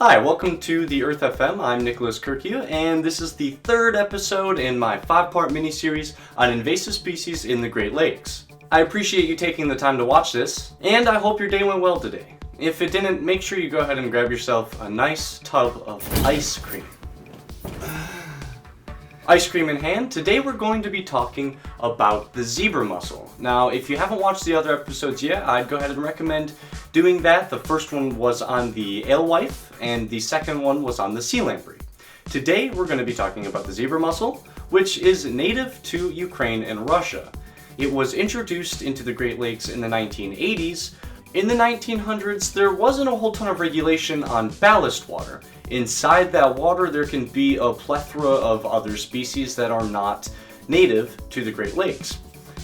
Hi, welcome to the Earth FM. I'm Nicholas Kirkyu, and this is the third episode in my 5-part mini-series on invasive species in the Great Lakes. I appreciate you taking the time to watch this, and I hope your day went well today. If it didn't, make sure you go ahead and grab yourself a nice tub of ice cream. Ice cream in hand, today we're going to be talking about the zebra mussel. Now, if you haven't watched the other episodes yet, I'd go ahead and recommend doing that. The first one was on the alewife, and the second one was on the sea lamprey. Today, we're going to be talking about the zebra mussel, which is native to Ukraine and Russia. It was introduced into the Great Lakes in the 1980s. In the 1900s, there wasn't a whole ton of regulation on ballast water. Inside that water, there can be a plethora of other species that are not native to the Great Lakes.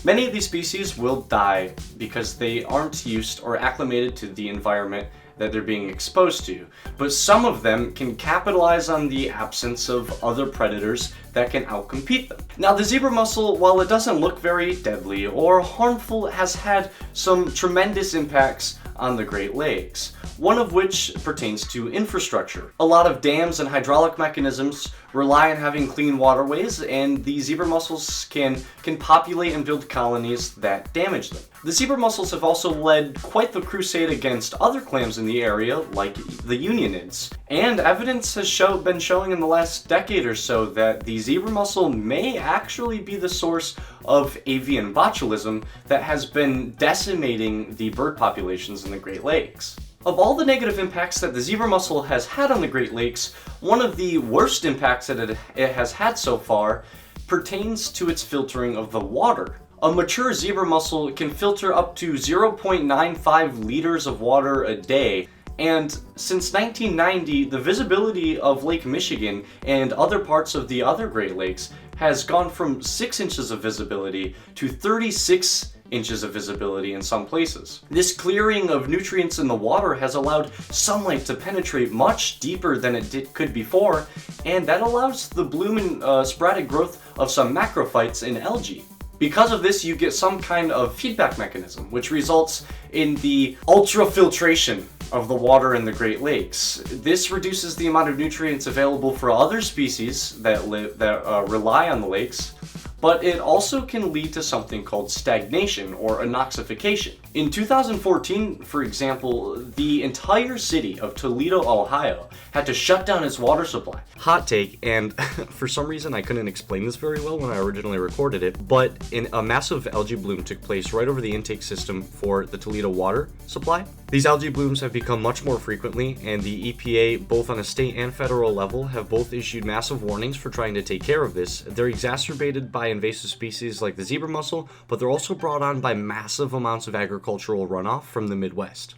Many of these species will die because they aren't used or acclimated to the environment that they're being exposed to, but some of them can capitalize on the absence of other predators that can outcompete them. Now, the zebra mussel, while it doesn't look very deadly or harmful, has had some tremendous impacts on the Great Lakes, one of which pertains to infrastructure. A lot of dams and hydraulic mechanisms rely on having clean waterways, and the zebra mussels can populate and build colonies that damage them. The zebra mussels have also led quite the crusade against other clams in the area, like the unionids. And evidence has been showing in the last decade or so that the zebra mussel may actually be the source of avian botulism that has been decimating the bird populations in the Great Lakes. Of all the negative impacts that the zebra mussel has had on the Great Lakes, one of the worst impacts that it has had so far pertains to its filtering of the water. A mature zebra mussel can filter up to 0.95 liters of water a day, and since 1990, the visibility of Lake Michigan and other parts of the other Great Lakes has gone from 6 inches of visibility to 36 inches of visibility in some places. This clearing of nutrients in the water has allowed sunlight to penetrate much deeper than it could before, and that allows the bloom and sporadic growth of some macrophytes and algae. Because of this, you get some kind of feedback mechanism, which results in the ultrafiltration of the water in the Great Lakes. This reduces the amount of nutrients available for other species that rely on the lakes, but it also can lead to something called stagnation or anoxification. In 2014, for example, the entire city of Toledo, Ohio, had to shut down its water supply. Hot take, and for some reason I couldn't explain this very well when I originally recorded it, but a massive algae bloom took place right over the intake system for the Toledo water supply. These algae blooms have become much more frequently, and the EPA, both on a state and federal level, have both issued massive warnings for trying to take care of this. They're exacerbated by invasive species like the zebra mussel, but they're also brought on by massive amounts of agricultural runoff from the Midwest.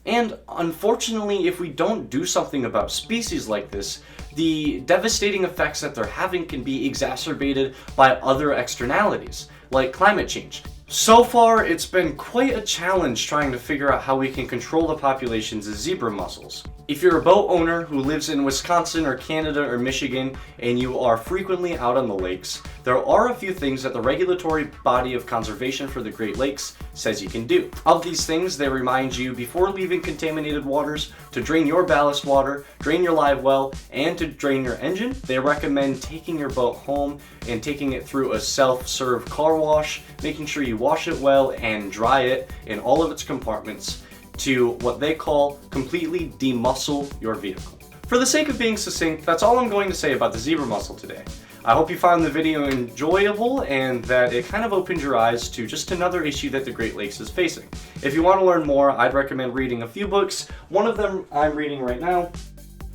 And unfortunately, if we don't do something about species like this, the devastating effects that they're having can be exacerbated by other externalities, like climate change. So far, it's been quite a challenge trying to figure out how we can control the populations of zebra mussels. If you're a boat owner who lives in Wisconsin or Canada or Michigan and you are frequently out on the lakes, there are a few things that the regulatory body of conservation for the Great Lakes says you can do. Of these things, they remind you before leaving contaminated waters to drain your ballast water, drain your live well, and to drain your engine. They recommend taking your boat home and taking it through a self-serve car wash, making sure you wash it well and dry it in all of its compartments to what they call completely demussel your vehicle. For the sake of being succinct, that's all I'm going to say about the zebra mussel today. I hope you found the video enjoyable and that it kind of opened your eyes to just another issue that the Great Lakes is facing. If you want to learn more, I'd recommend reading a few books. One of them I'm reading right now.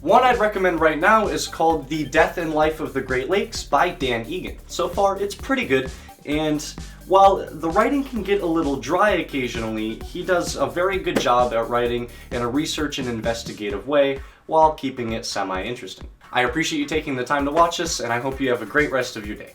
One I'd recommend right now is called The Death and Life of the Great Lakes by Dan Egan. So far, it's pretty good, and while the writing can get a little dry occasionally, he does a very good job at writing in a research and investigative way while keeping it semi-interesting. I appreciate you taking the time to watch this, and I hope you have a great rest of your day.